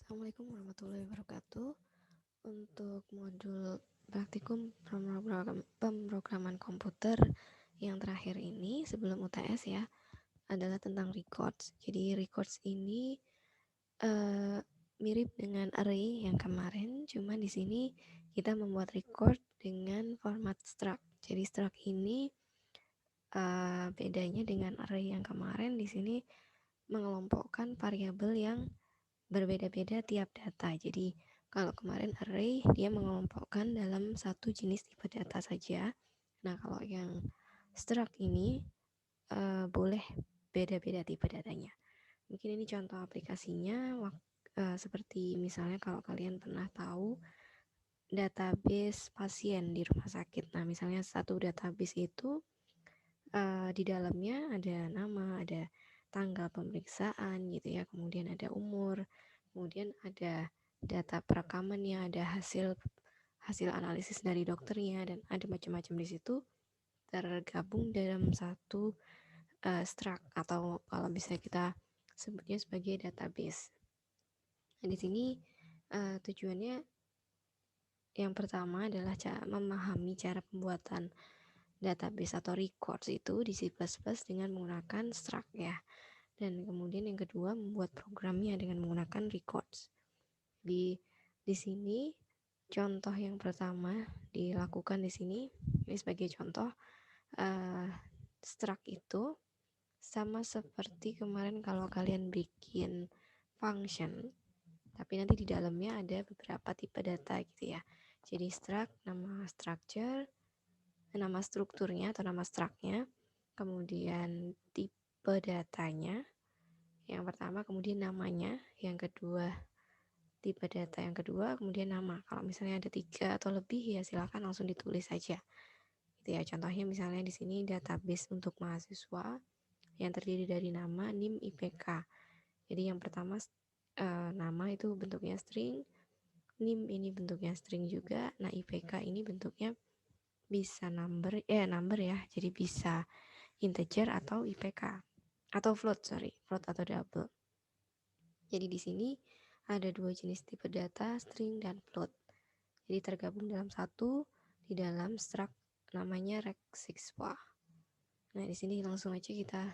Assalamualaikum warahmatullahi wabarakatuh. Untuk modul praktikum pemrograman komputer yang terakhir ini sebelum UTS ya, adalah tentang records. Jadi records ini mirip dengan array yang kemarin, cuma di sini kita membuat record dengan format struct. Jadi struct ini bedanya dengan array yang kemarin, di sini mengelompokkan variabel yang berbeda-beda tiap data. Jadi kalau kemarin array dia mengelompokkan dalam satu jenis tipe data saja. Nah kalau yang struct ini boleh beda-beda tipe datanya. Mungkin ini contoh aplikasinya, seperti misalnya kalau kalian pernah tahu database pasien di rumah sakit. Nah misalnya satu database itu di dalamnya ada nama, ada tanggal pemeriksaan gitu ya, kemudian ada umur, kemudian ada data perekamannya, ada hasil analisis dari dokternya, dan ada macam-macam di situ tergabung dalam satu struct, atau kalau bisa kita sebutnya sebagai database. Nah, di sini tujuannya yang pertama adalah memahami cara pembuatan database atau records itu di C++ dengan menggunakan struct ya. Dan kemudian yang kedua membuat programnya dengan menggunakan records. Di sini contoh yang pertama dilakukan di sini, ini sebagai contoh, struct itu sama seperti kemarin kalau kalian bikin function, tapi nanti di dalamnya ada beberapa tipe data gitu ya. Jadi struct, nama structure, nama strukturnya atau nama structnya, kemudian tipe datanya yang pertama, kemudian namanya yang kedua, tipe data yang kedua, kemudian nama. Kalau misalnya ada 3 atau lebih ya silakan langsung ditulis saja gitu ya. Contohnya misalnya di sini database untuk mahasiswa yang terdiri dari nama, NIM, IPK. Jadi yang pertama nama itu bentuknya string, NIM ini bentuknya string juga, nah IPK ini bentuknya bisa number ya, jadi bisa integer atau IPK atau float atau double. Jadi di sini ada dua jenis tipe data, string dan float. Jadi tergabung dalam satu di dalam struct namanya regsixwa. Nah di sini langsung aja kita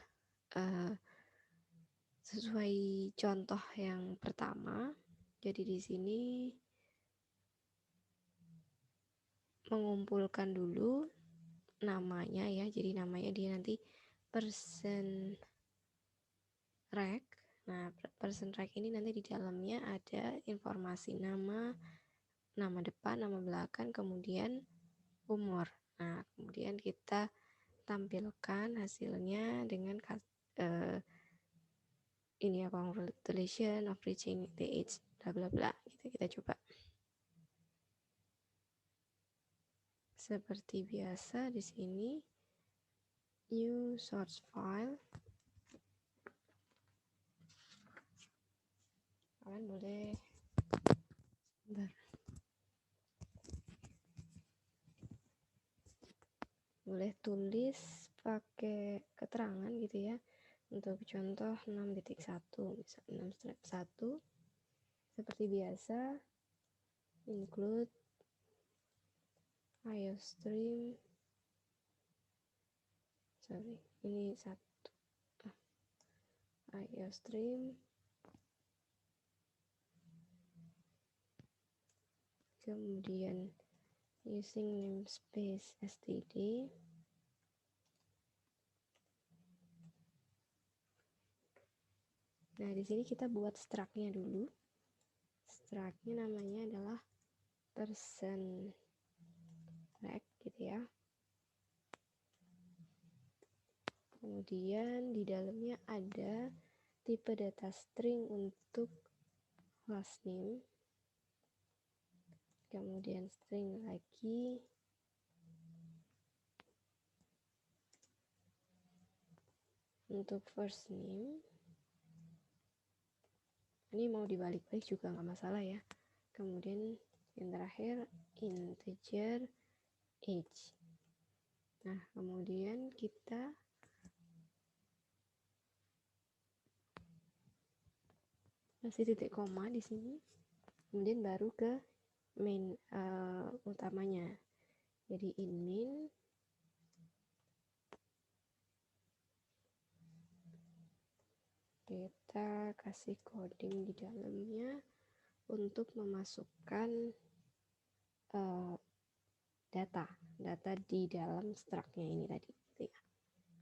sesuai contoh yang pertama. Jadi di sini mengumpulkan dulu namanya ya. Jadi namanya dia nanti person reg. Nah, person reg ini nanti di dalamnya ada informasi nama depan, nama belakang, kemudian umur. Nah, kemudian kita tampilkan hasilnya dengan ini ya, congratulations of reaching the age bla bla bla gitu. Kita coba seperti biasa di sini, new source file. Kalian boleh tulis pakai keterangan gitu ya. Untuk contoh 6.1 misalnya 6.1 seperti biasa, include IOStream, ini satu IOStream, kemudian using namespace std. Nah di sini kita buat struct-nya dulu. Struct-nya namanya adalah person reg gitu ya. Kemudian di dalamnya ada tipe data string untuk last name, kemudian string lagi, untuk first name ini mau dibalik-balik juga nggak masalah ya. Kemudian yang terakhir integer age. Nah kemudian kita kasih titik koma di sini, kemudian baru ke main utamanya. Jadi in main kita kasih coding di dalamnya untuk memasukkan data di dalam struct-nya ini tadi gitu ya.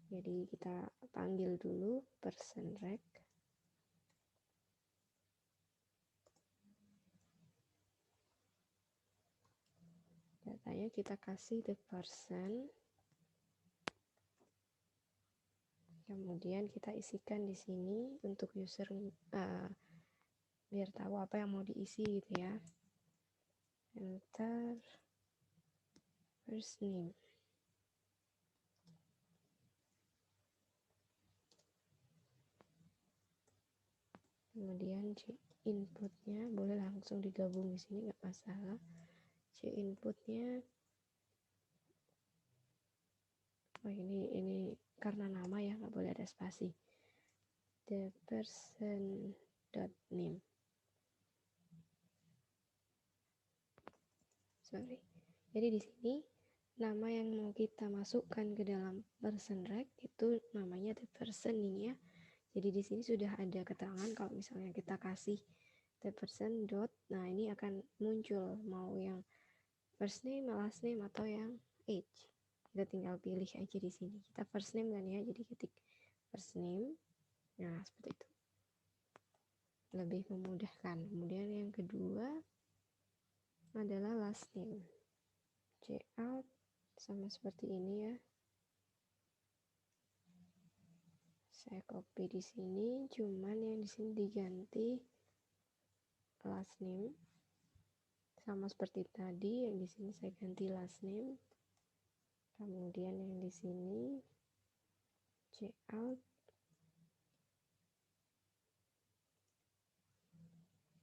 Jadi kita panggil dulu person_rec, datanya kita kasih the person, kemudian kita isikan di sini untuk user biar tahu apa yang mau diisi gitu ya. Enter first name, kemudian C inputnya boleh langsung digabung di sini nggak masalah. C inputnya, oh ini karena nama ya, nggak boleh ada spasi. The person dot name, sorry. Jadi di sini nama yang mau kita masukkan ke dalam person_rec itu namanya the person ini ya. Jadi di sini sudah ada keterangan kalau misalnya kita kasih the person dot, nah ini akan muncul mau yang first name, last name atau yang age. Kita tinggal pilih aja di sini. Kita first name kan ya, jadi ketik first name. Nah, seperti itu. Lebih memudahkan. Kemudian yang kedua adalah last name. Cout sama seperti ini ya. Saya copy di sini, cuman yang di sini diganti last name. Sama seperti tadi, yang di sini saya ganti last name. Kemudian yang di sini cout,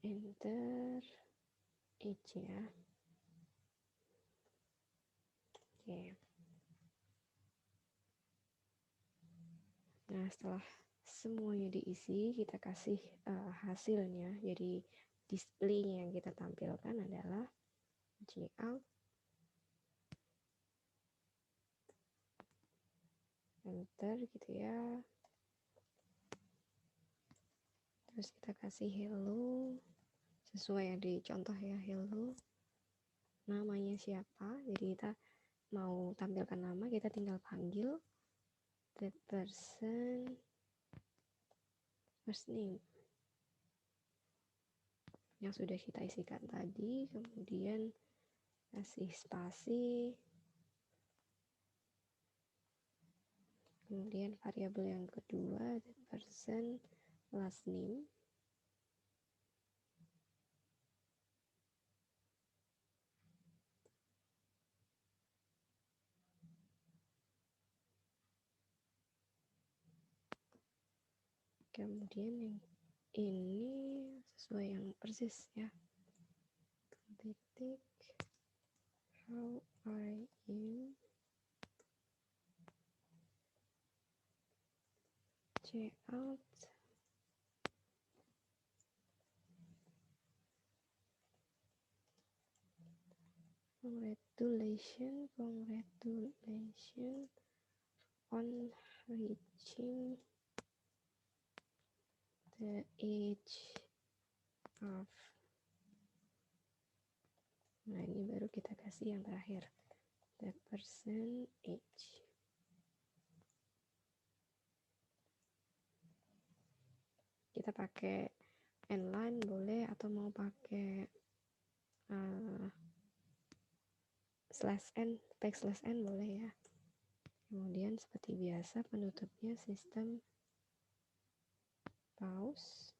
enter age ya. Oke. Nah, setelah semuanya diisi, kita kasih hasilnya. Jadi display-nya yang kita tampilkan adalah cout, enter gitu ya. Terus kita kasih hello sesuai yang di contoh ya, hello, namanya siapa. Jadi kita mau tampilkan nama, kita tinggal panggil the person first name yang sudah kita isikan tadi, kemudian kasih spasi, kemudian variabel yang kedua the person last name, kemudian yang ini sesuai yang persis ya, titik how are you, cout, congratulations on reaching the age of, nah ini baru kita kasih yang terakhir the person age. Kita pakai inline boleh atau mau pakai /n, /n boleh ya. Kemudian seperti biasa penutupnya sistem pause.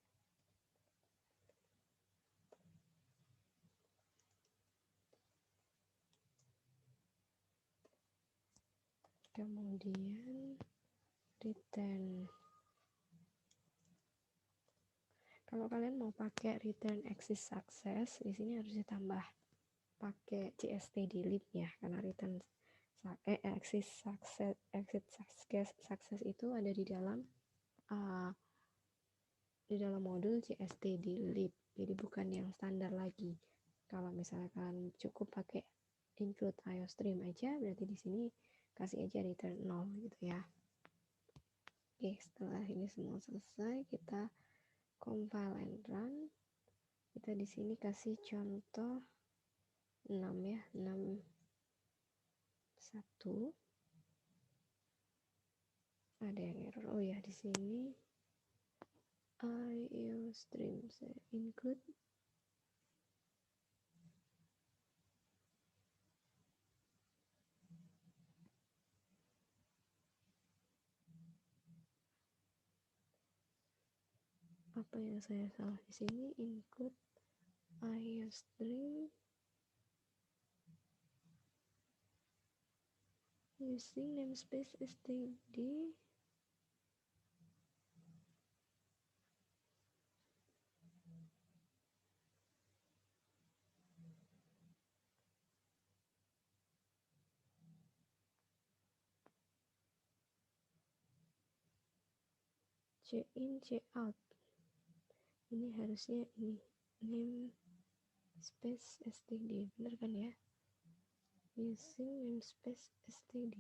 Kemudian return. Kalau kalian mau pakai return exit success, di sini harus ditambah pakai cst delete ya, karena return exit success itu ada di dalam di dalam modul cstd-lib, jadi bukan yang standar lagi. Kalau misalnya kalian cukup pakai include iostream aja, berarti di sini kasih aja return 0 gitu ya. Oke, setelah ini semua selesai, kita compile and run. Kita di sini kasih contoh 6 ya, 6 1. Ada yang error. Oh ya, di sini iostream saya include apa yang saya salah di sini, include iostream using namespace std. in out, ini harusnya ini namespace std, bener kan ya, using namespace std.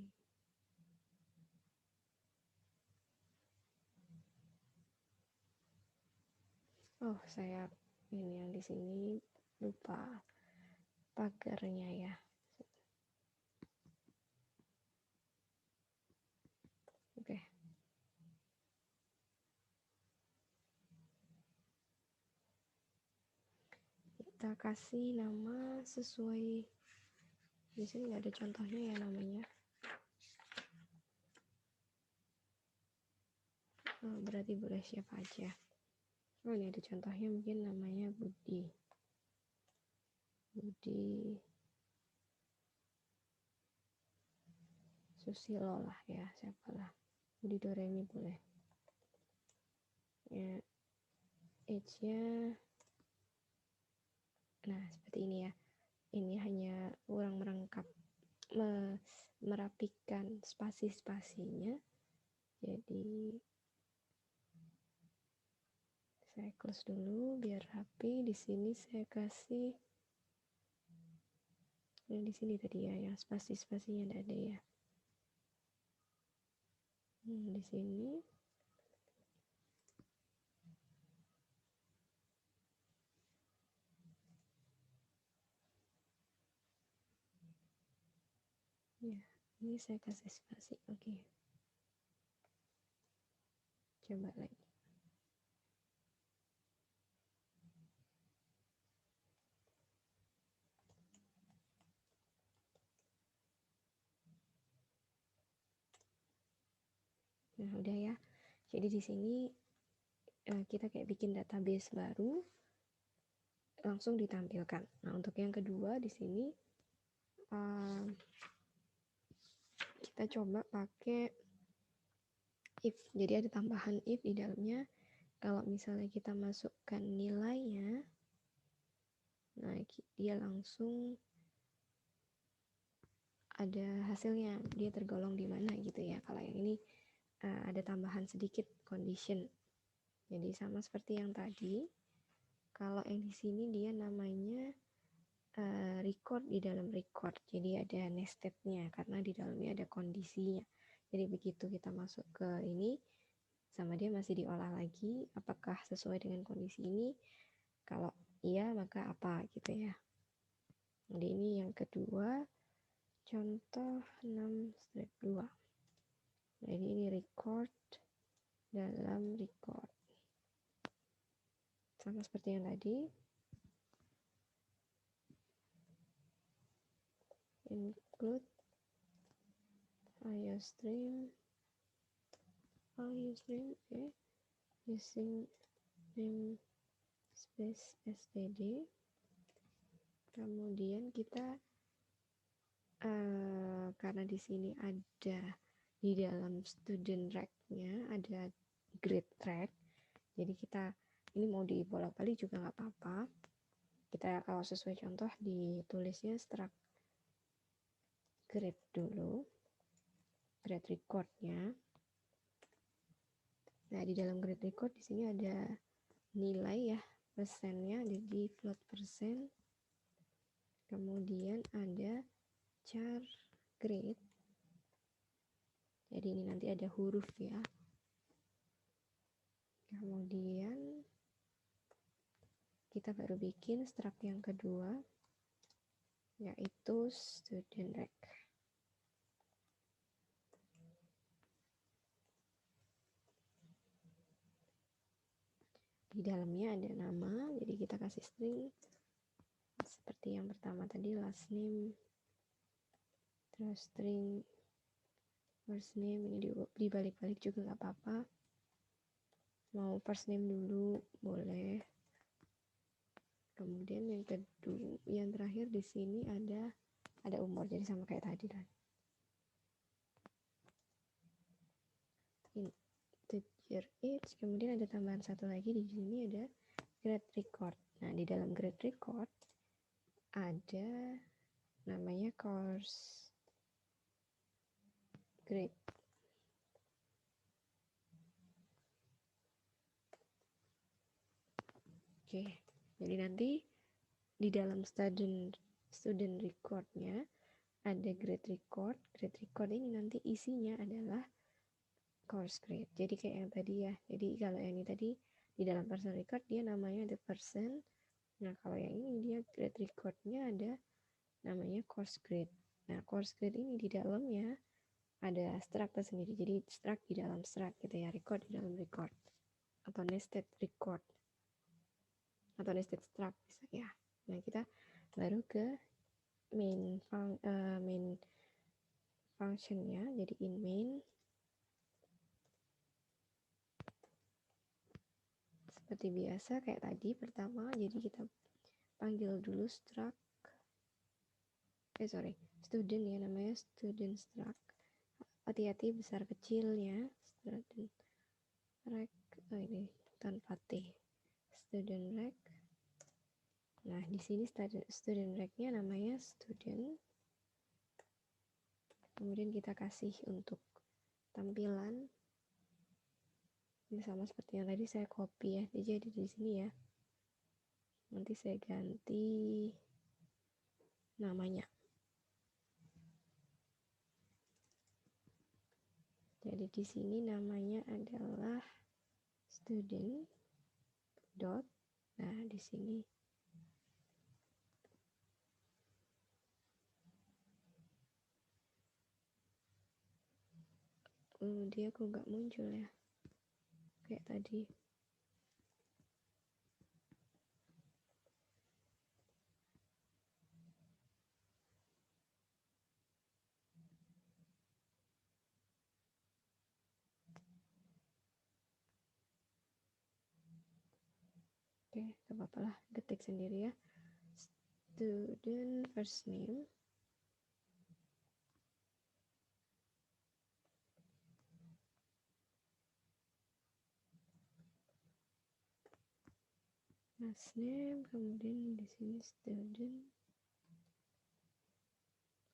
Oh, saya ini yang di sini lupa pagarnya ya. Oke. Kita kasih nama sesuai, di sini nggak ada contohnya ya namanya. Oh, berarti boleh siapa aja. Oh, ini ada contohnya, mungkin namanya Budi Susilo lah ya, siapalah, Budi Doremi boleh ya. Age-nya nah seperti ini ya. Ini hanya kurang merapikan spasi-spasinya, jadi saya close dulu biar rapi. Di sini saya kasih, nah di sini tadi ya yang spasi-spasinya tidak ada ya. Di sini ya, ini saya kasih spasi. Oke. Coba lagi. Nah, udah ya. Jadi di sini kita kayak bikin database baru langsung ditampilkan. Nah, untuk yang kedua di sini kita coba pakai if. Jadi ada tambahan if di dalamnya. Kalau misalnya kita masukkan nilainya, nah dia langsung ada hasilnya, dia tergolong di mana gitu ya. Kalau yang ini ada tambahan sedikit condition. Jadi sama seperti yang tadi. Kalau yang di sini dia namanya record di dalam record. Jadi ada nestednya karena di dalamnya ada kondisinya. Jadi begitu kita masuk ke ini, sama dia masih diolah lagi apakah sesuai dengan kondisi ini. Kalau iya maka apa gitu ya. Jadi ini yang kedua, contoh 6-2. Jadi ini record dalam record. Sama seperti yang tadi. Include iostream using namespace std. Kemudian kita karena di sini ada di dalam student track-nya ada grade track, jadi kita ini mau dibolak-balik juga nggak apa-apa. Kita kalau sesuai contoh ditulisnya struct grade dulu, grade record-nya. Nah, di dalam grade record di sini ada nilai ya, persennya ada di float persen, kemudian ada char grade, jadi ini nanti ada huruf ya, kemudian kita baru bikin struct yang kedua, yaitu student rec. Di dalamnya ada nama, jadi kita kasih string seperti yang pertama tadi, last name, terus string first name, ini dibalik-balik juga nggak apa-apa, mau first name dulu boleh. Kemudian yang kedua, yang terakhir di sini ada umur, jadi sama kayak tadi kan. Integer age, kemudian ada tambahan satu lagi di sini, ada grade record. Nah, di dalam grade record ada namanya course grade. Oke, jadi nanti di dalam student recordnya ada grade record. Grade record ini nanti isinya adalah course grade. Jadi kayak yang tadi ya. Jadi kalau yang ini tadi di dalam person record dia namanya the person. Nah kalau yang ini dia grade recordnya ada namanya course grade. Nah course grade ini di dalamnya ada struct tersendiri. Jadi struct di dalam struct gitu ya, record di dalam record, atau nested record, atau nested struct bisa ya. Nah kita baru ke main functionnya. Jadi in main seperti biasa kayak tadi pertama, jadi kita panggil dulu struct student ya, namanya student struct. Hati-hati besar kecilnya, student rec, ini tanpa T, student rec. Nah di sini student rec-nya namanya student. Kemudian kita kasih untuk tampilan ini sama seperti yang tadi saya copy ya, jadi di sini ya. Nanti saya ganti namanya. Jadi di sini namanya adalah student dot. Nah di sini dia kok nggak muncul ya kayak tadi. Oke, gak apa-apa lah, ketik sendiri ya. Student first name, last name, kemudian di sini student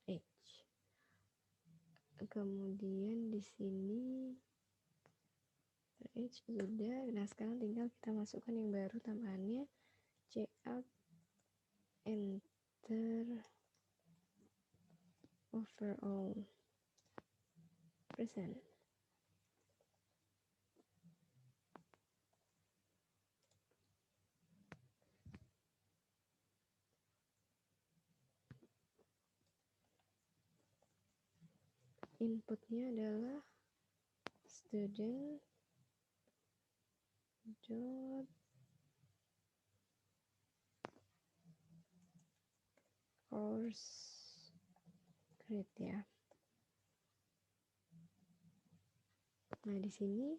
age. Kemudian di sini age sudah. Nah sekarang tinggal kita masukkan yang baru tambahannya, check-out enter overall percent. Inputnya adalah student dot course grade ya. Nah di sini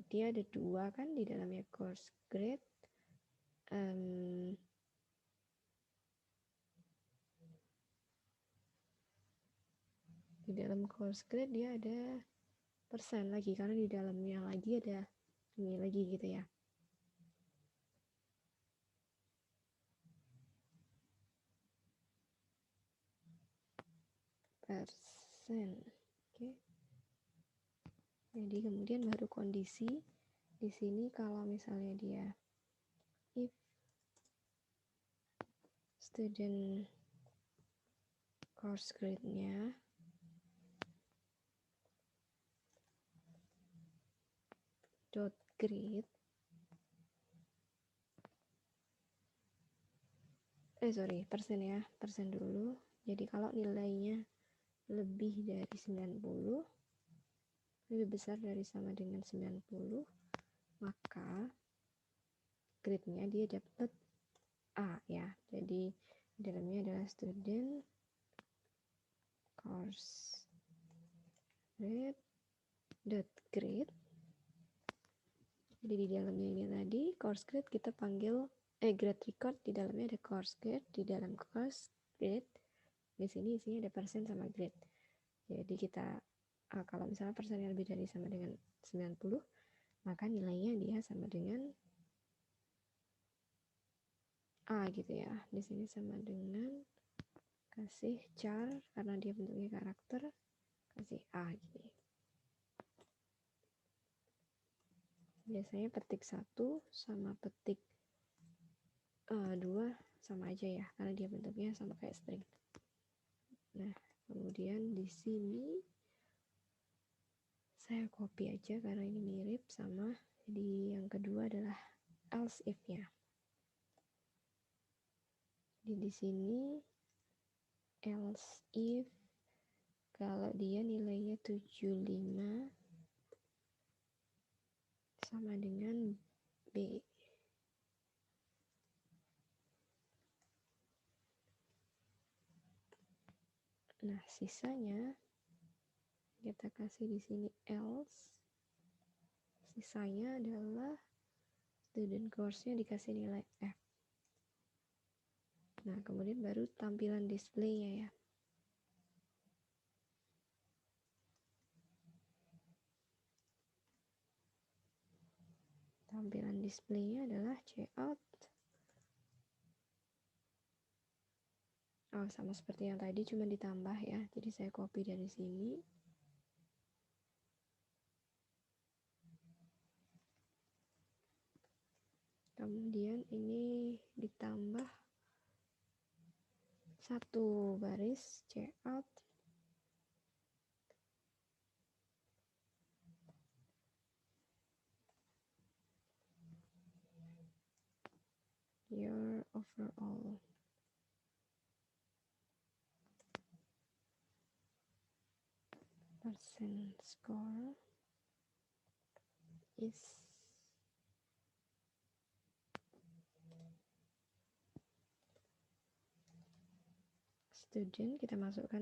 dia ada dua kan di dalamnya, course grade. Di dalam course grade dia ada persen lagi karena di dalamnya lagi ada ini lagi gitu ya. Persen. Oke. Jadi kemudian baru kondisi Di sini kalau misalnya dia if student course grade-nya dot grade persen ya, persen dulu. Jadi kalau nilainya lebih dari 90, lebih besar dari sama dengan 90, maka grade-nya dia dapat A ya. Jadi dalamnya adalah student course grade. Jadi di dalamnya ini tadi course grade kita panggil grade record, di dalamnya ada course grade, di dalam course grade di sini isinya ada persen sama grade. Jadi kita kalau misalnya persennya lebih dari sama dengan 90, maka nilainya dia sama dengan A gitu ya. Di sini sama dengan kasih char karena dia bentuknya karakter, kasih A gitu. Biasanya petik 1 sama petik 2 sama aja ya, karena dia bentuknya sama kayak string. Nah, kemudian di sini saya copy aja karena ini mirip sama. Jadi yang kedua adalah else if-nya. Jadi di sini else if kalau dia nilainya 75 sama dengan B. Nah, sisanya kita kasih di sini else. Sisanya adalah student course-nya dikasih nilai F. Nah, kemudian baru tampilan display-nya ya. Tampilan display-nya adalah cout. Oh, sama seperti yang tadi, cuma ditambah ya. Jadi saya copy dari sini. Kemudian ini ditambah satu baris cout. Your overall percent score is student, kita masukkan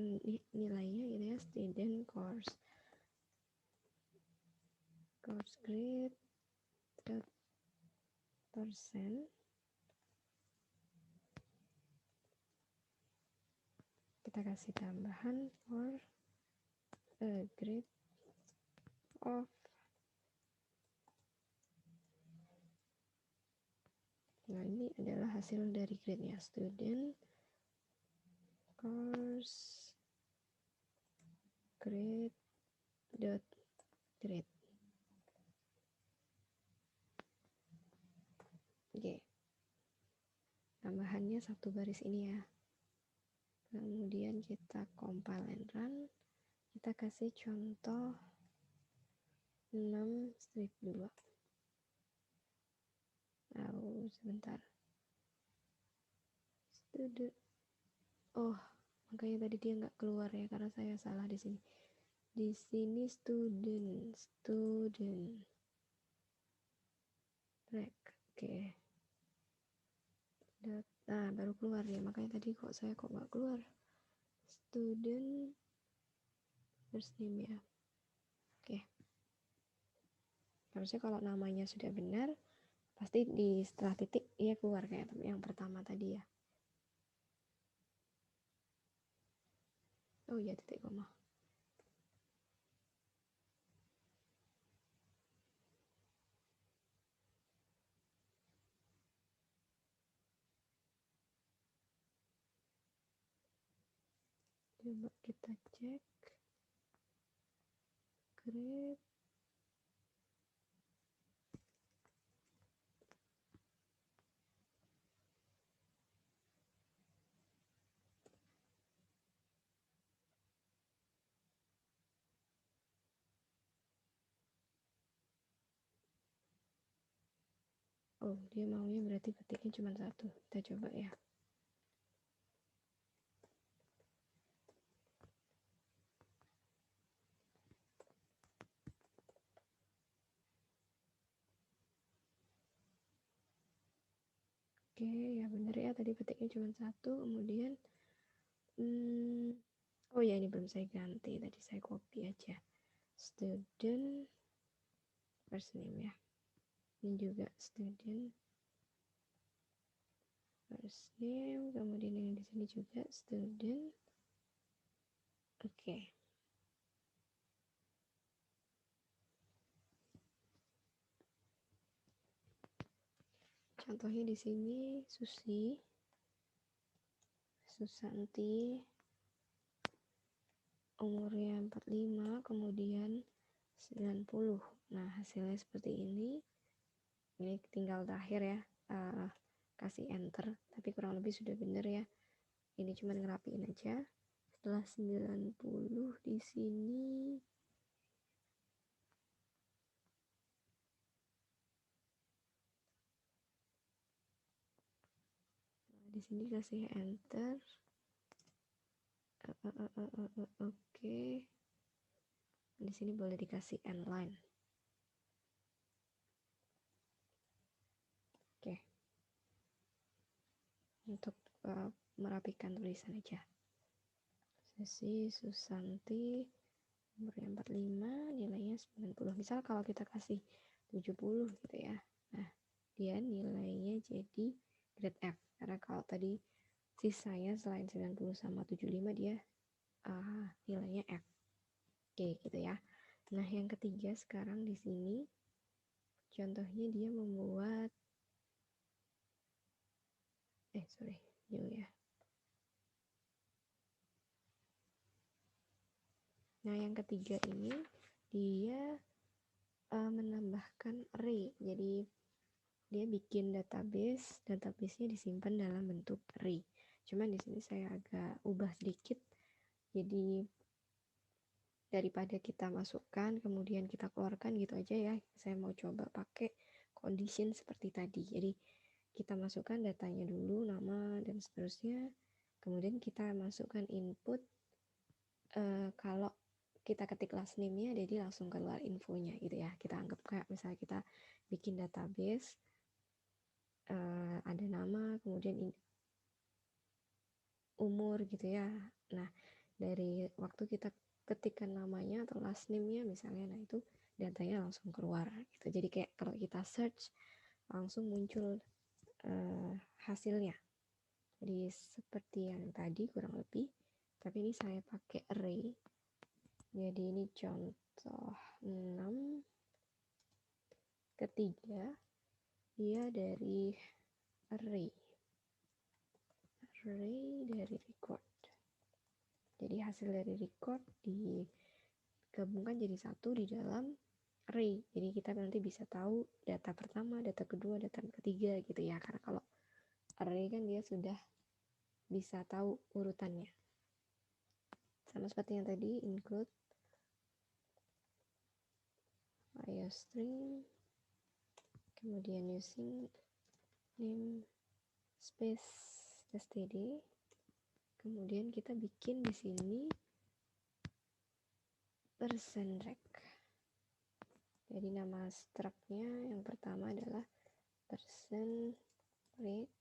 nilainya gitu ya, student course grade dot percent, kita kasih tambahan for a grade of nah ini adalah hasil dari grade-nya, student course grade dot grade. Oke, tambahannya satu baris ini ya. Kemudian kita compile and run, kita kasih contoh 6-2. Sebentar, student, oh makanya tadi dia nggak keluar ya karena saya salah di sini. Di sini student track, oke. Nah, baru keluar ya, makanya tadi saya kok nggak keluar student first name ya. Oke, harusnya kalau namanya sudah benar pasti di setelah titik ia keluar kayak yang pertama tadi ya. Oh iya, titik koma. Coba kita cek grade Oh, dia maunya berarti petiknya cuma satu. Kita coba ya. Oke, ya bener ya, tadi petiknya cuma satu. Kemudian oh ya, ini belum saya ganti, tadi saya copy aja. Student first name ya. Ini juga student first name, kemudian yang di sini juga student. Oke. Contohnya di sini Susanti, umurnya 45, kemudian 90. Nah, hasilnya seperti ini. Ini tinggal terakhir ya, kasih enter, tapi kurang lebih sudah benar ya. Ini cuma ngerapiin aja. Setelah 90 di sini kasih enter. Oke. Di sini boleh dikasih end line. Oke. Untuk merapikan tulisan aja. Sesi Susanti, umurnya 45, nilainya 90. Misal kalau kita kasih 70 gitu ya. Nah, dia nilainya jadi grade F. Karena kalau tadi sisanya selain 90 sama 75 dia nilainya F. Oke, gitu ya. Nah, yang ketiga sekarang di sini contohnya dia membuat jauh ya. Nah, yang ketiga ini dia menambahkan array. Jadi dia bikin database-nya disimpan dalam bentuk array. Cuman di sini saya agak ubah sedikit. Jadi daripada kita masukkan kemudian kita keluarkan gitu aja ya, saya mau coba pakai condition seperti tadi. Jadi kita masukkan datanya dulu, nama dan seterusnya, kemudian kita masukkan input. Kalau kita ketik last name-nya jadi langsung keluar infonya gitu ya. Kita anggap kayak misalnya kita bikin database, ada nama kemudian umur gitu ya. Nah, dari waktu kita ketikkan namanya atau last name-nya misalnya, nah itu datanya langsung keluar gitu. Jadi kayak kalau kita search langsung muncul hasilnya. Jadi seperti yang tadi kurang lebih, tapi ini saya pakai array. Jadi ini contoh 6. Ketiga, dia dari array dari record. Jadi hasil dari record digabungkan jadi satu di dalam array. Jadi kita nanti bisa tahu data pertama, data kedua, data ketiga gitu ya. Karena kalau array kan dia sudah bisa tahu urutannya. Sama seperti yang tadi, include iostring, kemudian using name space std, kemudian kita bikin di sini %rec. Jadi nama struct-nya yang pertama adalah %rec,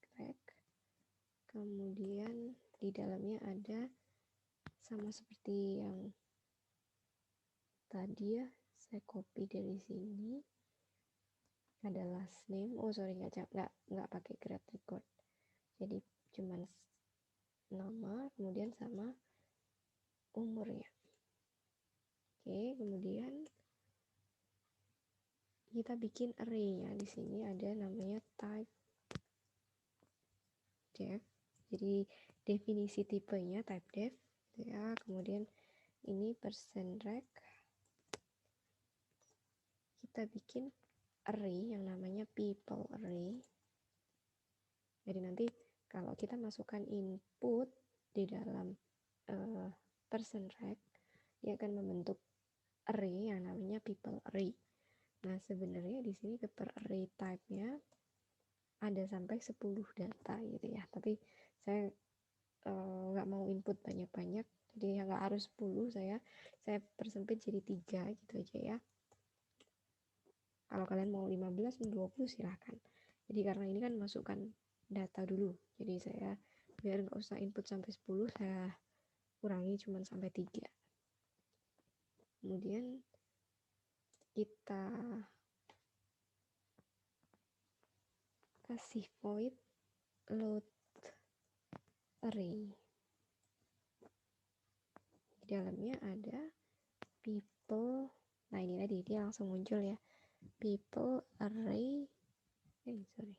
kemudian di dalamnya ada sama seperti yang tadi ya, saya copy dari sini, ada last name. nggak pakai grade record, jadi cuman nama kemudian sama umurnya. Oke, kemudian kita bikin array-nya. Di sini ada namanya type def. Jadi definisi tipenya type def ya. Kemudian ini %rec. Kita bikin array yang namanya people array. Jadi nanti kalau kita masukkan input di dalam %rec, dia akan membentuk array yang namanya people array. Nah, sebenarnya di sini paper array type-nya ada sampai 10 data gitu ya, tapi saya nggak mau input banyak-banyak, jadi nggak harus 10, saya persempit jadi 3 gitu aja ya. Kalau kalian mau 15, 20 silahkan. Jadi karena ini kan masukkan data dulu, jadi saya biar nggak usah input sampai 10, saya kurangi cuma sampai 3. Kemudian kita kasih void load array. Di dalamnya ada people. Nah ini tadi dia langsung muncul ya, people array. Sorry.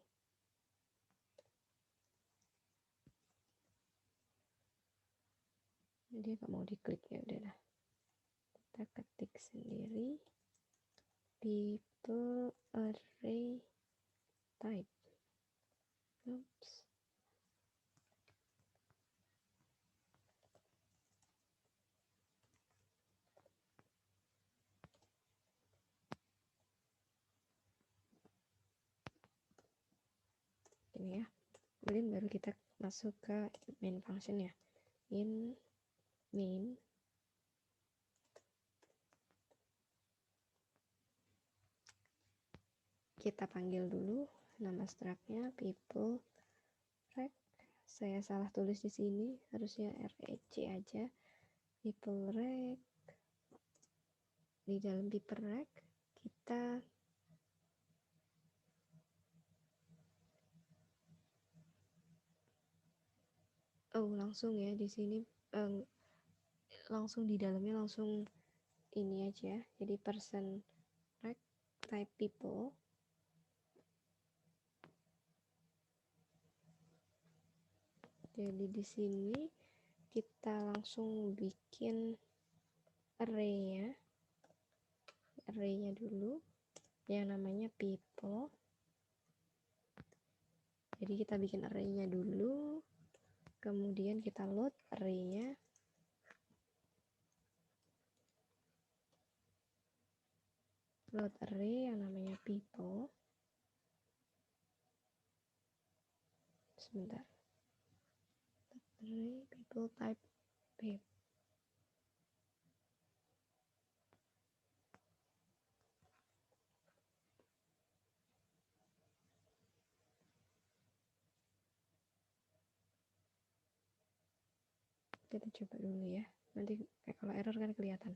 Dia nggak mau diklik, ya udahlah. Kita ketik sendiri people array type. Oops. Ini ya. Kemudian baru kita masuk ke main function ya. In main kita panggil dulu nama struct-nya people rec. Saya salah tulis di sini, harusnya rec aja. People rec. Di dalam people rec kita langsung ya di sini langsung di dalamnya langsung ini aja. Jadi person rec type people. Jadi di sini kita langsung bikin array-nya dulu yang namanya people. Jadi kita bikin array-nya dulu, kemudian kita load array-nya. Load array yang namanya people. Sebentar. Load array people type people. Kita coba dulu ya. Nanti kalau error kan kelihatan.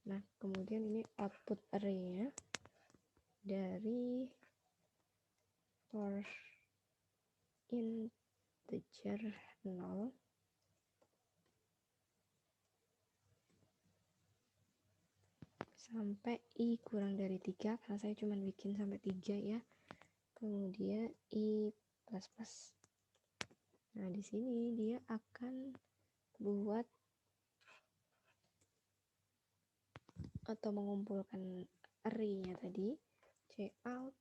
Nah, kemudian ini output array-nya dari for integer 0 sampai i kurang dari 3, karena saya cuma bikin sampai 3 ya. Kemudian i plus plus. Nah, di sini dia akan buat atau mengumpulkan array-nya tadi, cout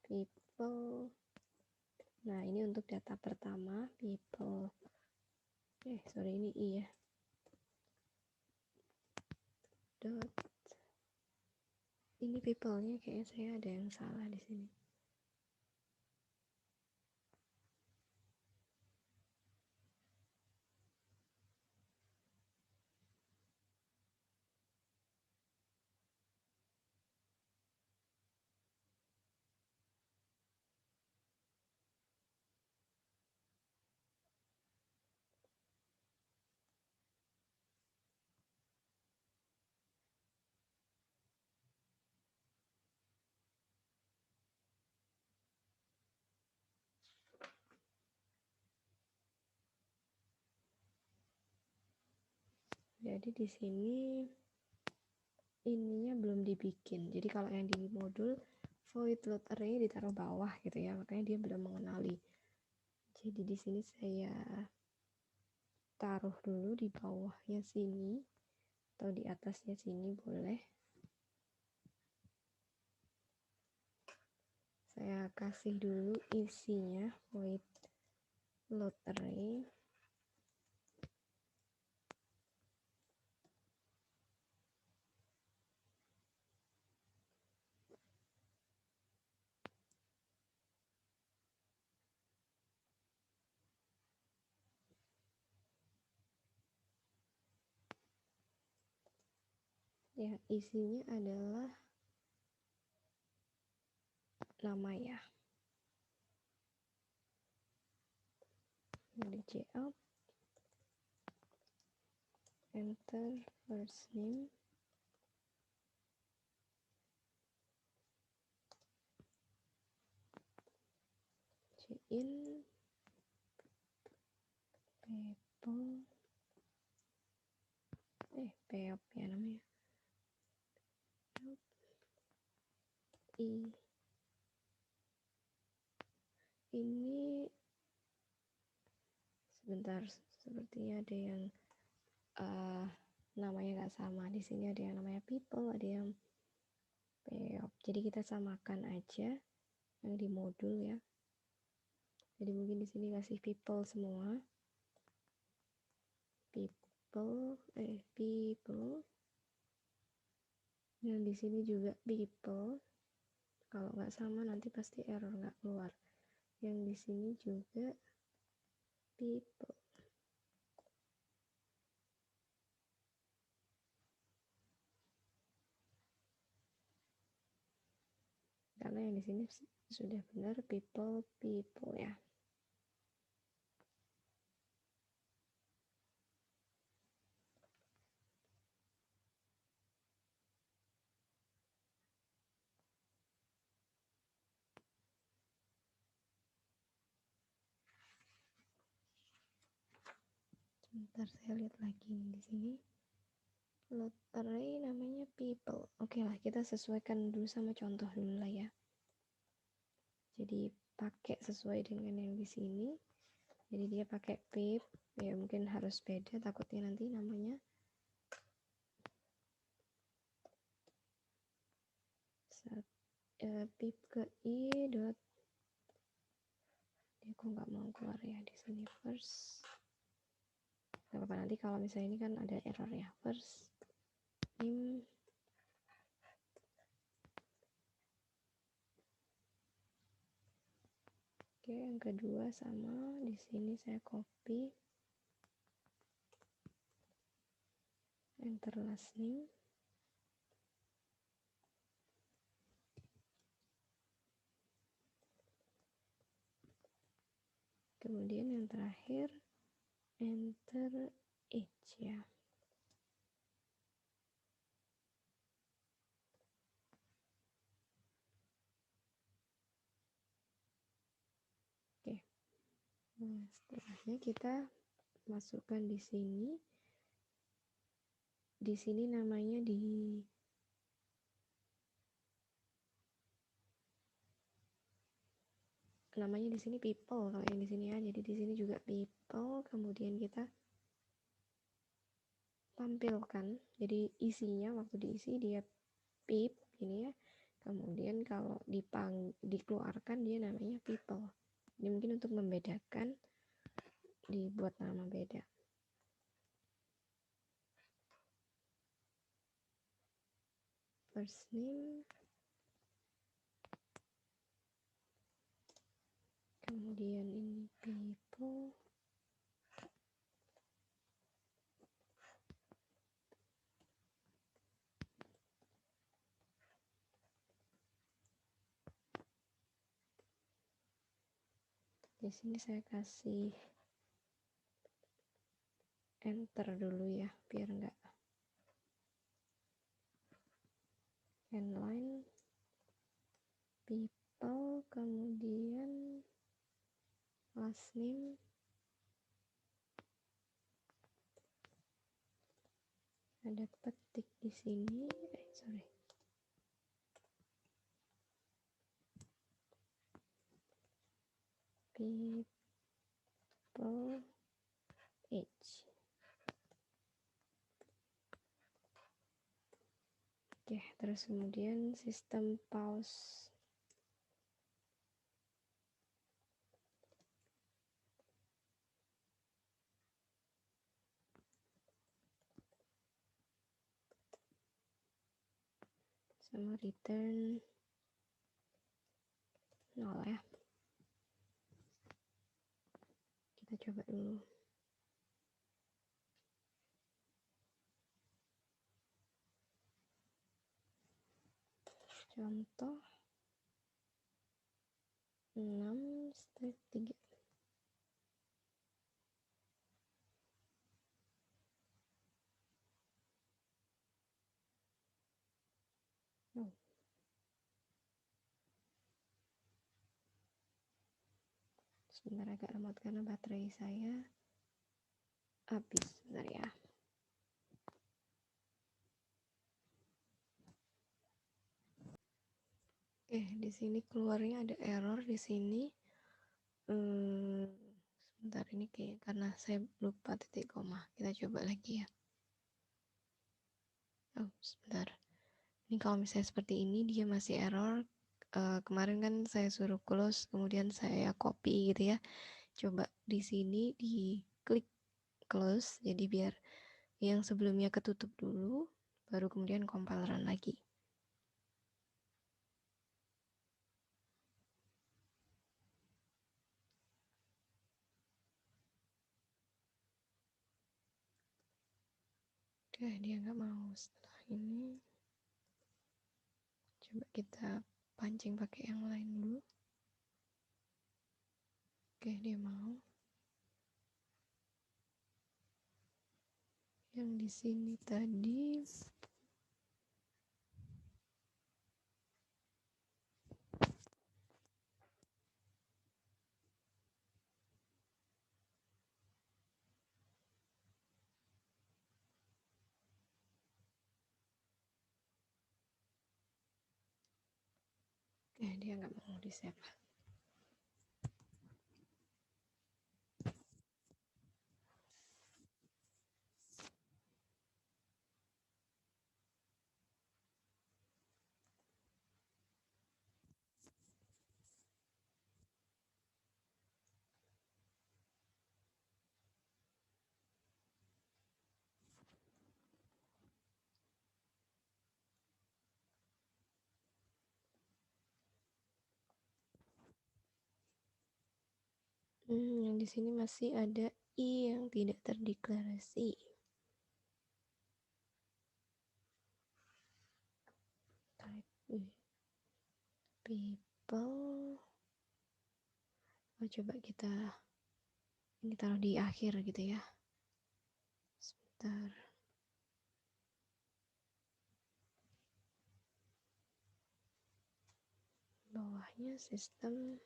people. Nah, ini untuk data pertama people. Sorry, ini i ya. Dot. Ini people-nya kayaknya saya ada yang salah di sini. Jadi di sini ininya belum dibikin. Jadi kalau yang di modul void load array ditaruh bawah gitu ya, makanya dia belum mengenali. Jadi di sini saya taruh dulu di bawahnya sini atau di atasnya sini boleh. Saya kasih dulu isinya void load array. Ya, isinya adalah nama ya. Dari cout, enter first name, in, people, peop ya namanya. Ini sebentar, sepertinya ada yang namanya nggak sama. Di sini ada yang namanya people, ada yang peop. Jadi kita samakan aja yang di modul ya. Jadi mungkin di sini kasih people semua. People. Yang di sini juga people. Kalau nggak sama nanti pasti error nggak keluar. Yang di sini juga people. Karena yang di sini sudah benar people ya. Sebentar saya lihat lagi di sini. Load array namanya people. Oke lah, kita sesuaikan dulu sama contoh dulu lah ya. Jadi pakai sesuai dengan yang di sini. Jadi dia pakai pip, ya mungkin harus beda, takutnya nanti namanya pip ke i dot, dia kok nggak mau keluar ya di sini first. Gak apa-apa, nanti kalau misalnya ini kan ada error ya, first name. Oke, yang kedua sama, di sini saya copy, enter last name. Kemudian yang terakhir enter age ya. Oke. Nah, setelahnya kita masukkan di sini. Di sini namanya di sini people kalau yang di sini ya. Jadi di sini juga people, kemudian kita tampilkan. Jadi isinya waktu diisi dia pip ini ya. Kemudian kalau dikeluarkan dia namanya people. Ini mungkin untuk membedakan, dibuat nama beda. First name, kemudian ini people, di sini saya kasih enter dulu ya biar enggak inline people, kemudian last name, ada petik di sini, sorry, people age. Oke, terus kemudian sistem pause. Sama return 0 ya. Kita coba dulu. contoh 6/3. Oh. Sebentar, agak lemot karena baterai saya habis. Sebentar ya. Di sini keluarnya ada error di sini. Sebentar, ini kayak karena saya lupa titik koma. Kita coba lagi ya. Oh, sebentar. Ini kalau misalnya seperti ini dia masih error. Kemarin kan saya suruh close, kemudian saya copy gitu ya. Coba di sini di klik close, jadi biar yang sebelumnya ketutup dulu, baru kemudian compile run lagi. Oke, dia nggak mau. Setelah ini coba kita pancing pakai yang lain dulu. Oke, dia mau. Yang di sini tadi dia nggak mau di save. Yang di sini masih ada I yang tidak terdeklarasi. Type people. Coba kita ini taruh di akhir gitu ya. Sebentar. Bawahnya sistem.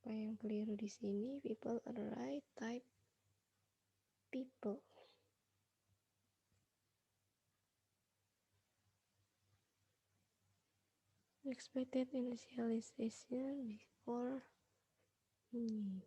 Apa yang keliru di sini? People right type people. Expected initialization before ini.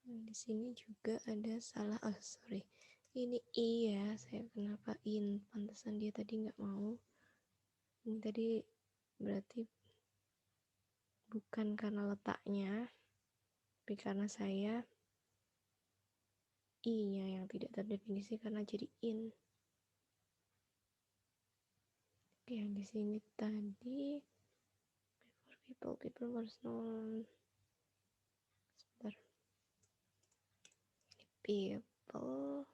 Di sini juga ada salah. Sorry. Ini I ya. Saya kenapa in? Pantesan dia tadi nggak mau. Ini tadi berarti bukan karena letaknya, tapi karena saya I-nya yang tidak terdefinisi karena jadi in. Oke, yang di sini tadi people personal. Sebentar. People.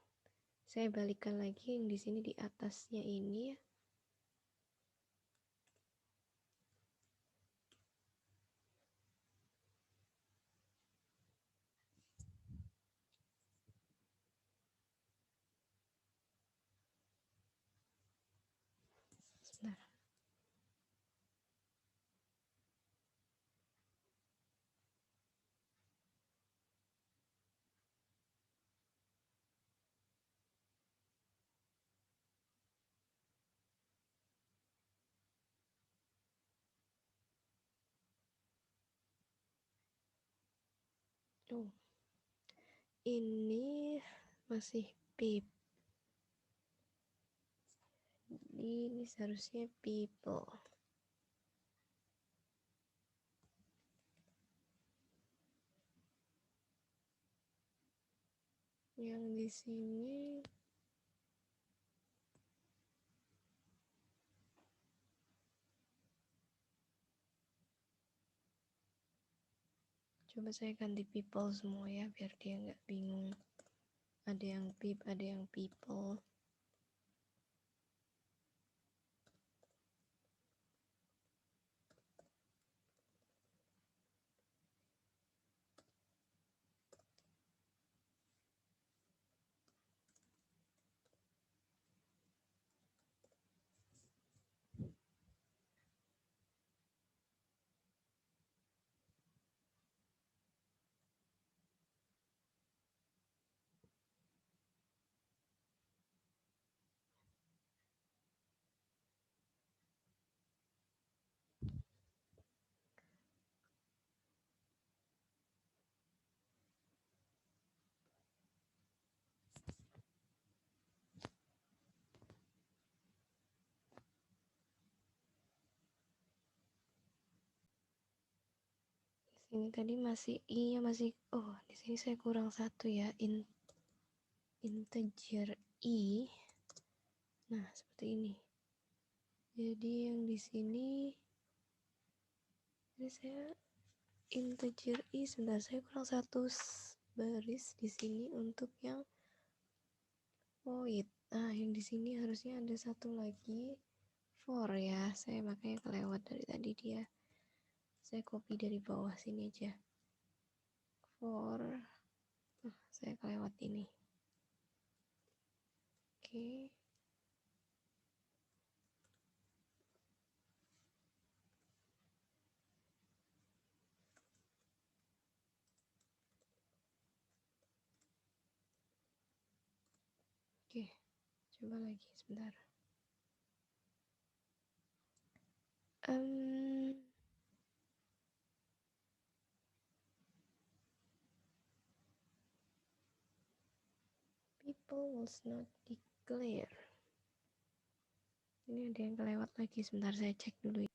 Saya balikan lagi yang di sini di atasnya ini ya. Sebentar. Oh, ini masih people. Ini seharusnya people. Yang di sini coba saya ganti people semua ya biar dia nggak bingung. Ada yang pip, ada yang people. Ini tadi masih i-nya masih, oh di sini saya kurang satu ya, integer i. Nah seperti ini. Jadi yang di sini ini saya integer i, sebentar saya kurang satu baris di sini untuk yang void. Nah yang di sini harusnya ada satu lagi for ya, saya makanya kelewat dari tadi dia. Saya copy dari bawah sini aja. For, saya kelewat ini. Oke. Oke, coba lagi sebentar. People was not declare. Ini ada yang kelewat lagi, sebentar saya cek dulu.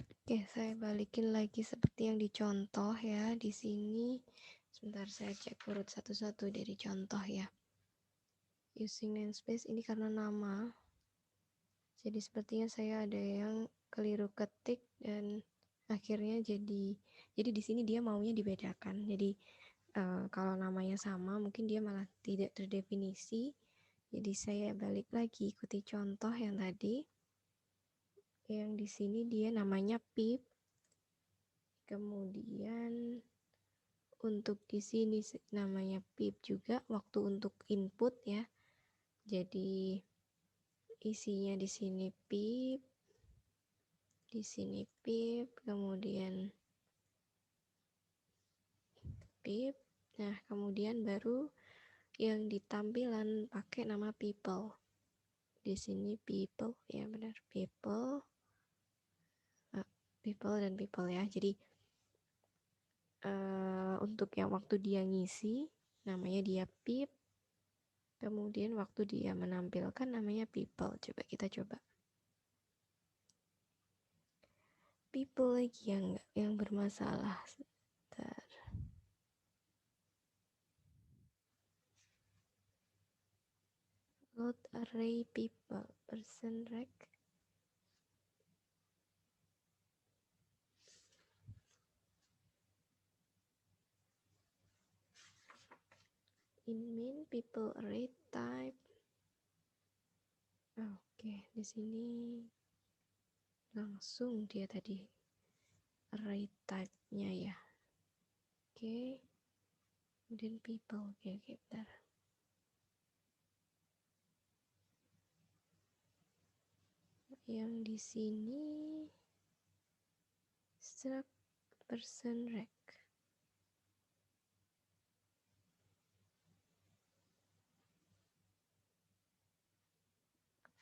Oke, saya balikin lagi seperti yang dicontoh ya di sini. Sebentar saya cek urut satu-satu dari contoh ya. Using namespace ini karena nama. Jadi sepertinya saya ada yang keliru ketik dan akhirnya jadi di sini dia maunya dibedakan. Jadi kalau namanya sama mungkin dia malah tidak terdefinisi. Jadi saya balik lagi ikuti contoh yang tadi. Yang di sini dia namanya pip. Kemudian untuk di sini namanya pip juga waktu untuk input ya. Jadi isinya di sini pip, di sini pip, kemudian pip. Nah, kemudian baru yang di tampilan pakai nama people. Di sini people, ya benar, people. People dan people ya. Jadi untuk yang waktu dia ngisi namanya dia pip. Kemudian waktu dia menampilkan namanya people. Coba kita coba. People lagi yang bermasalah. Sebentar. Load array people person rec. In main people array type. Oke, di sini langsung dia tadi array type-nya ya. Oke. Kemudian people. Oke, bentar. Yang di sini struct person rec.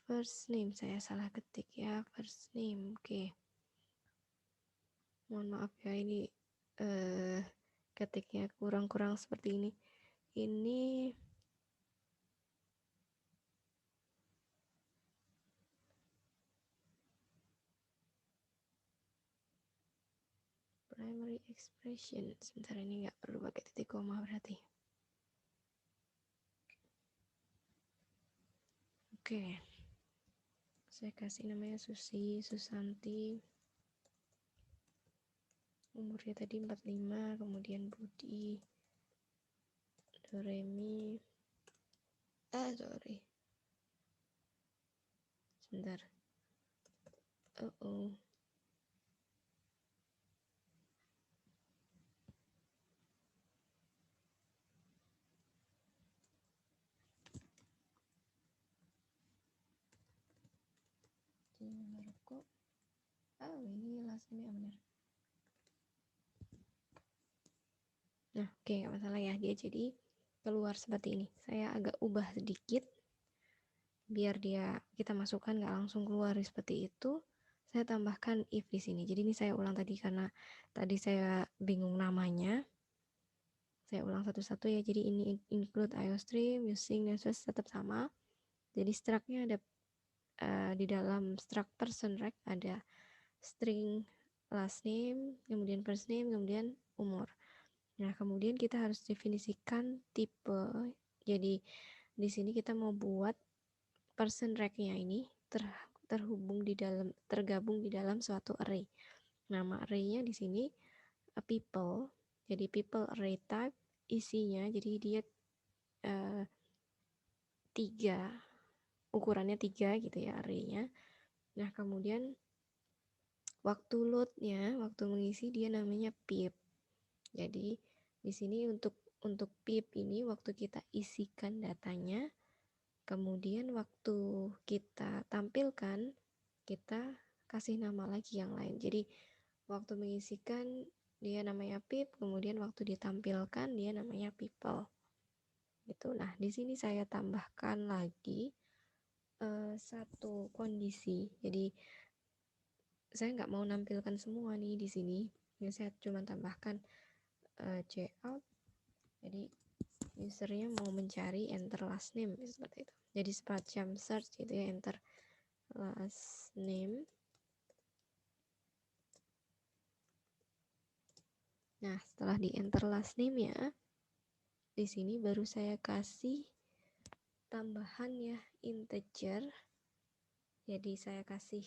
First name saya salah ketik ya, first name. Oke. Mohon maaf ya ini ketiknya kurang-kurang seperti ini. Ini primary expression. Sebentar, ini nggak perlu pakai titik koma berarti. Oke. Saya kasih namanya Susanti. Umurnya tadi 45, kemudian Budi, Doremi. Sorry. Sebentar. Oh. Marco. Ini last name yang benar. Nah, oke, nggak masalah ya. Dia jadi keluar seperti ini. Saya agak ubah sedikit biar kita masukkan nggak langsung keluar seperti itu. Saya tambahkan if di sini. Jadi ini saya ulang tadi karena tadi saya bingung namanya. Saya ulang satu-satu ya. Jadi ini include IOStream, using dan tetap sama. Jadi struct-nya ada di dalam struct person rec ada string last name, kemudian first name, kemudian umur. Nah, kemudian kita harus definisikan tipe. Jadi di sini kita mau buat person rec-nya ini tergabung di dalam suatu array. Nama array-nya di sini people. Jadi people array type, isinya jadi dia 3, ukurannya 3 gitu ya array-nya. Nah, kemudian waktu load-nya, waktu mengisi dia namanya pip. Jadi di sini untuk pip ini waktu kita isikan datanya, kemudian waktu kita tampilkan kita kasih nama lagi yang lain. Jadi waktu mengisikan dia namanya pip, kemudian waktu ditampilkan dia namanya people. Gitu. Nah, di sini saya tambahkan lagi satu kondisi. Jadi saya nggak mau nampilkan semua nih di sini. Ini saya cuma tambahkan cout. Jadi usernya mau mencari enter last name seperti itu. Jadi semacam search gitu ya, enter last name. Nah, setelah di enter last name ya, di sini baru saya kasih tambahan ya integer. Jadi saya kasih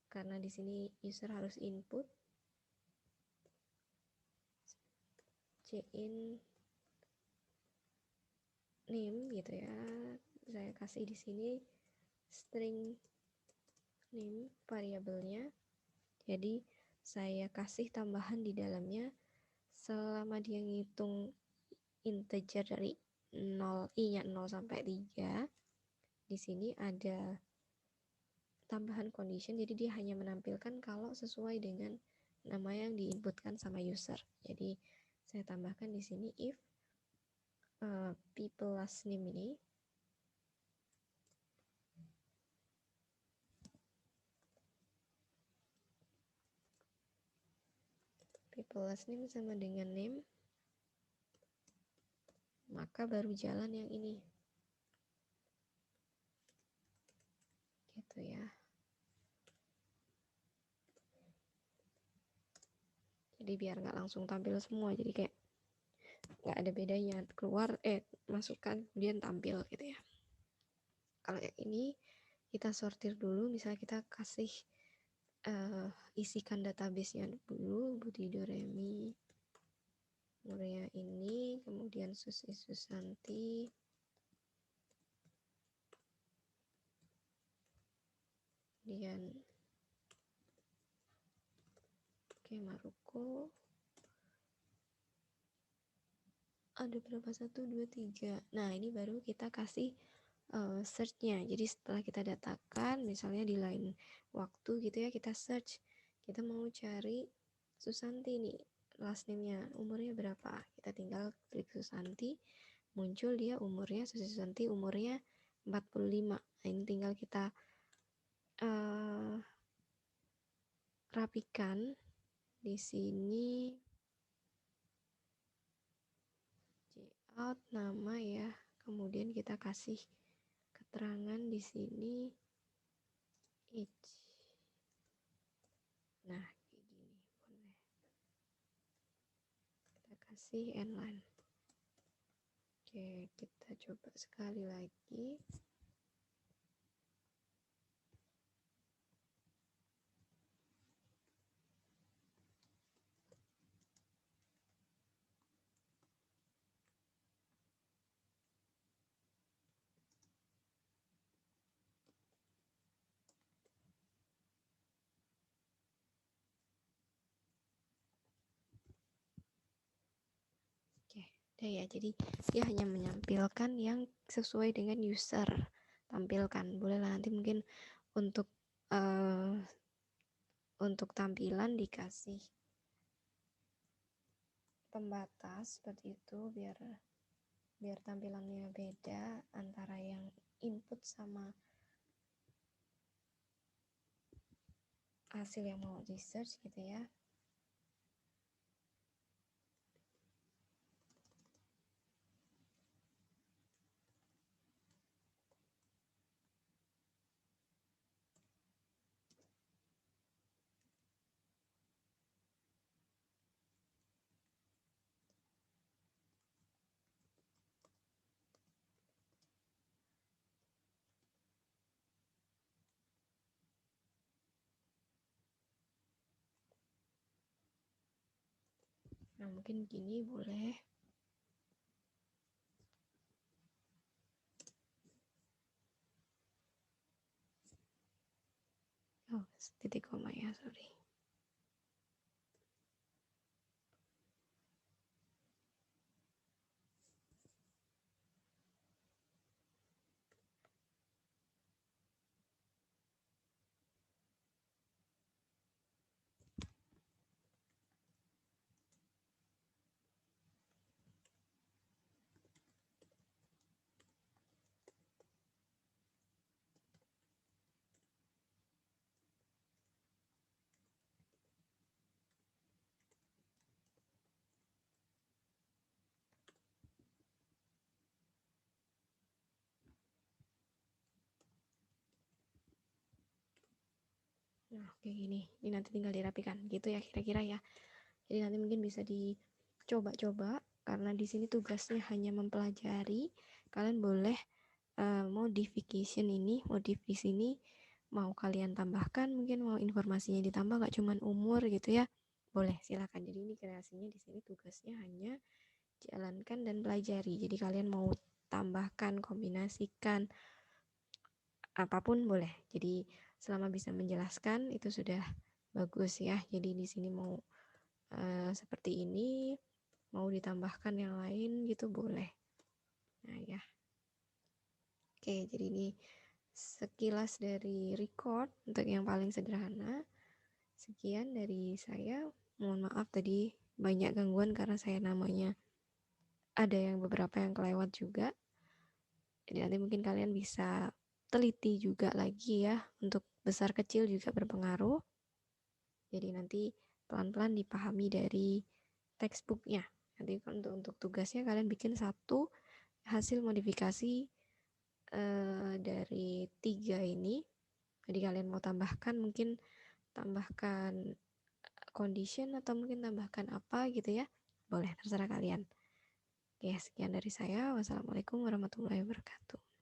karena di sini user harus input cin name gitu ya. Saya kasih di sini string name variabelnya. Jadi saya kasih tambahan di dalamnya selama dia ngitung integer dari 0 i-nya 0 sampai 3. Di sini ada tambahan condition, jadi dia hanya menampilkan kalau sesuai dengan nama yang diinputkan sama user. Jadi saya tambahkan di sini if people last name ini people last name sama dengan name, maka baru jalan yang ini. Gitu ya. Jadi biar nggak langsung tampil semua, jadi kayak nggak ada bedanya, keluar masukkan kemudian tampil gitu ya. Kalau yang ini kita sortir dulu, misalnya kita kasih isikan database-nya dulu, Budi Doremi, Muria ini, kemudian Susanti, kemudian Maruko, ada berapa, 1, 2, 3. Nah, ini baru kita kasih search-nya. Jadi setelah kita datakan, misalnya di lain waktu gitu ya, kita search, kita mau cari Susanti nih, last name-nya, umurnya berapa, kita tinggal klik Susanti, muncul dia umurnya, Susanti umurnya 45. Nah, ini tinggal kita rapikan di sini. out nama ya, kemudian kita kasih keterangan di sini each. Nah, kayak gini boleh. Kita kasih endline. Oke, kita coba sekali lagi. Oke, udah ya. Jadi dia hanya menampilkan yang sesuai dengan user tampilkan. Bolehlah nanti mungkin untuk uh, untuk tampilan dikasih pembatas seperti itu biar biar tampilannya beda antara yang input sama hasil yang mau di search gitu ya. Nah, mungkin gini boleh. Oh, titik koma ya, sorry. Nah, kayak gini. Ini nanti tinggal dirapikan gitu ya kira-kira ya. Jadi nanti mungkin bisa dicoba-coba karena di sini tugasnya hanya mempelajari. Kalian boleh modification ini, modif di sini mau kalian tambahkan, mungkin mau informasinya ditambah gak cuman umur gitu ya. Boleh, silakan. Jadi ini kreasinya di sini tugasnya hanya jalankan dan pelajari. Jadi kalian mau tambahkan, kombinasikan apapun boleh. Jadi selama bisa menjelaskan itu sudah bagus ya. Jadi di sini mau seperti ini, mau ditambahkan yang lain gitu boleh. Nah ya. Oke, jadi ini sekilas dari record untuk yang paling sederhana. Sekian dari saya. Mohon maaf tadi banyak gangguan karena saya namanya ada yang beberapa yang kelewat juga. Jadi nanti mungkin kalian bisa teliti juga lagi ya. Untuk besar kecil juga berpengaruh. Jadi nanti pelan-pelan dipahami dari textbooknya. Nanti untuk tugasnya kalian bikin satu hasil modifikasi dari 3 ini. Jadi kalian mau tambahkan mungkin tambahkan condition atau mungkin tambahkan apa gitu ya. Boleh, terserah kalian. Oke, sekian dari saya. Wassalamualaikum warahmatullahi wabarakatuh.